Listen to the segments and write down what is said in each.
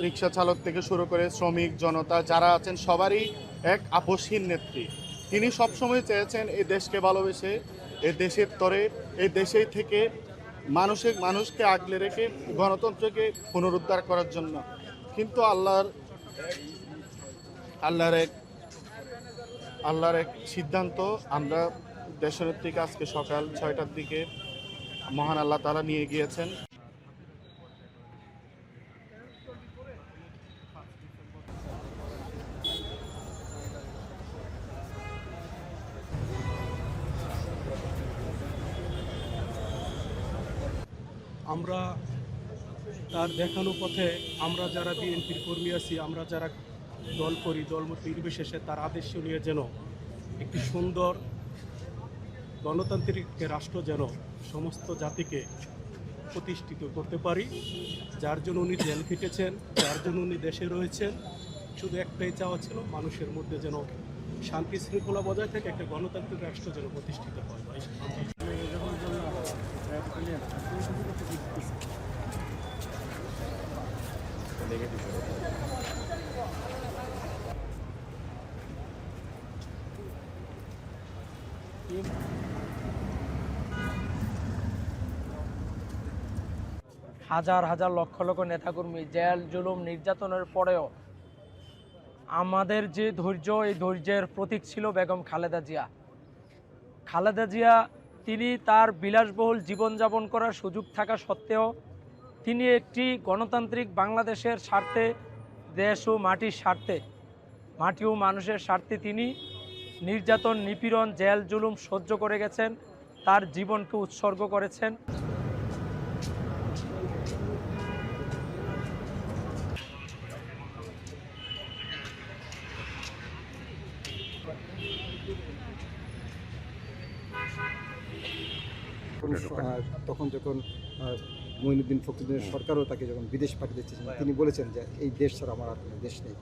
রিক্সা চালক থেকে শুরু করে শ্রমিক জনতা যারা আছেন সবারই এক আপসহীন নেত্রী। তিনি সবসময় চেয়েছেন এই দেশকে ভালোবেসে, এই দেশের তরে, এই দেশেই থেকে মানুষকে আগলে রেখে গণতন্ত্রকে পুনরুদ্ধার করার জন্য। কিন্তু আল্লাহর এক সিদ্ধান্ত, আমরা দেশনেত্রীকে আজকে সকাল 6টার দিকে মহান আল্লাহ তাআলা নিয়ে গিয়েছেন। আমরা তার দেখানো পথে, আমরা যারা বিএনপির কর্মী আছি, আমরা যারা দল করি, দলমত নির্বিশেষে তার আদেশ নিয়ে যেন একটি সুন্দর গণতান্ত্রিক রাষ্ট্র যেন সমস্ত জাতিকে প্রতিষ্ঠিত করতে পারি, যার জন্য উনি জেল খেটেছেন, যার জন্য উনি দেশে রয়েছেন। শুধু একটাই চাওয়া ছিল, মানুষের মধ্যে যেন শান্তি শৃঙ্খলা বজায় থাকে, একটা গণতান্ত্রিক রাষ্ট্র যেন প্রতিষ্ঠিত হয়। 1000 লক্ষ লক্ষ নেতাকর্মী জেল জুলুম নির্যাতনের পরেও আমাদের যে ধৈর্য, এই ধৈর্যের প্রতীক ছিল বেগম খালেদা জিয়া। খালেদা জিয়া তিনি তার বিলাসবহুল জীবনযাপন করার সুযোগ থাকা সত্ত্বেও তিনি একটি গণতান্ত্রিক বাংলাদেশের স্বার্থে, দেশ ও মাটির স্বার্থে, মাটি ও মানুষের স্বার্থে তিনি নির্যাতন, নিপীড়ন, জেল জুলুম সহ্য করে গেছেন, তার জীবনকে উৎসর্গ করেছেন। তখন যখন মঈনুদ্দিন ফখরুদ্দিনের সরকারও তাকে যখন বিদেশ পাঠিয়ে দিচ্ছেন, তিনি বলেছেন যে এই দেশ ছাড়া আমার আর কোনো দেশ নেই।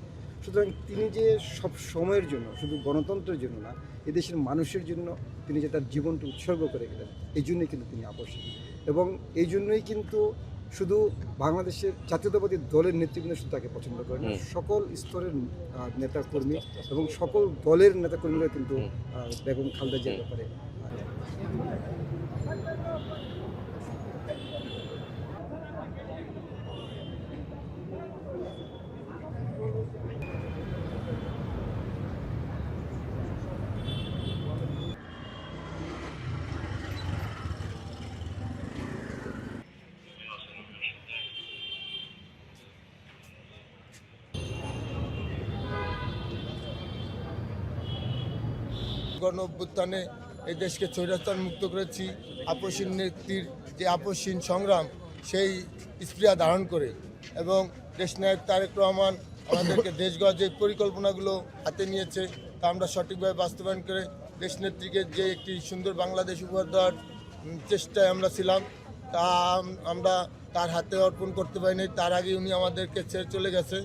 সুতরাং তিনি যে সব সময়ের জন্য, শুধু গণতন্ত্রের জন্য না, এই দেশের মানুষের জন্য তিনি যে তার জীবনটা উৎসর্গ করে গেলেন, এই জন্যই কিন্তু তিনি আপসহীন। এবং এই জন্যই কিন্তু শুধু বাংলাদেশের জাতীয়তাবাদী দলের নেতৃবৃন্দ শুধু তাকে পছন্দ করেন, সকল স্তরের নেতাকর্মী এবং সকল দলের নেতাকর্মীরা কিন্তু বেগম খালেদা জিয়ার ব্যাপারে গণ অভ্যুত্থানে এই দেশকে স্বৈরাচার মুক্ত করেছি। আপসহীন নেত্রীর যে আপসহীন সংগ্রাম, সেই স্পৃহা ধারণ করে এবং দেশনায়ক তারেক রহমান আমাদেরকে দেশ গড়ার যে পরিকল্পনাগুলো হাতে নিয়েছে, তা আমরা সঠিকভাবে বাস্তবায়ন করে দেশনেত্রীকে যে একটি সুন্দর বাংলাদেশ উপহার দেওয়ার চেষ্টায় আমরা ছিলাম, তা আমরা তার হাতে অর্পণ করতে পারিনি। তার আগে উনি আমাদেরকে ছেড়ে চলে গেছে।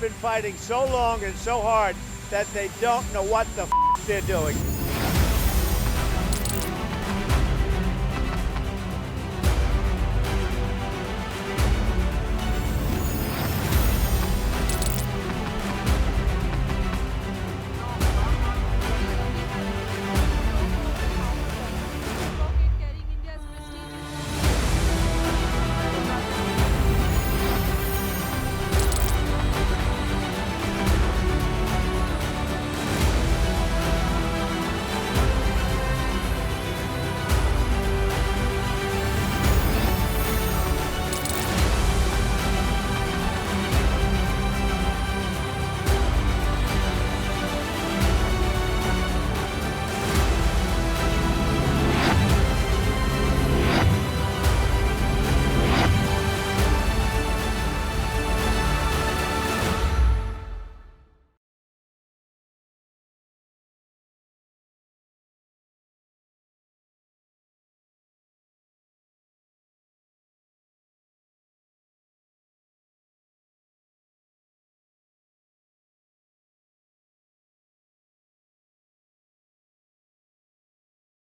Been fighting so long and so hard that they don't know what the they're doing.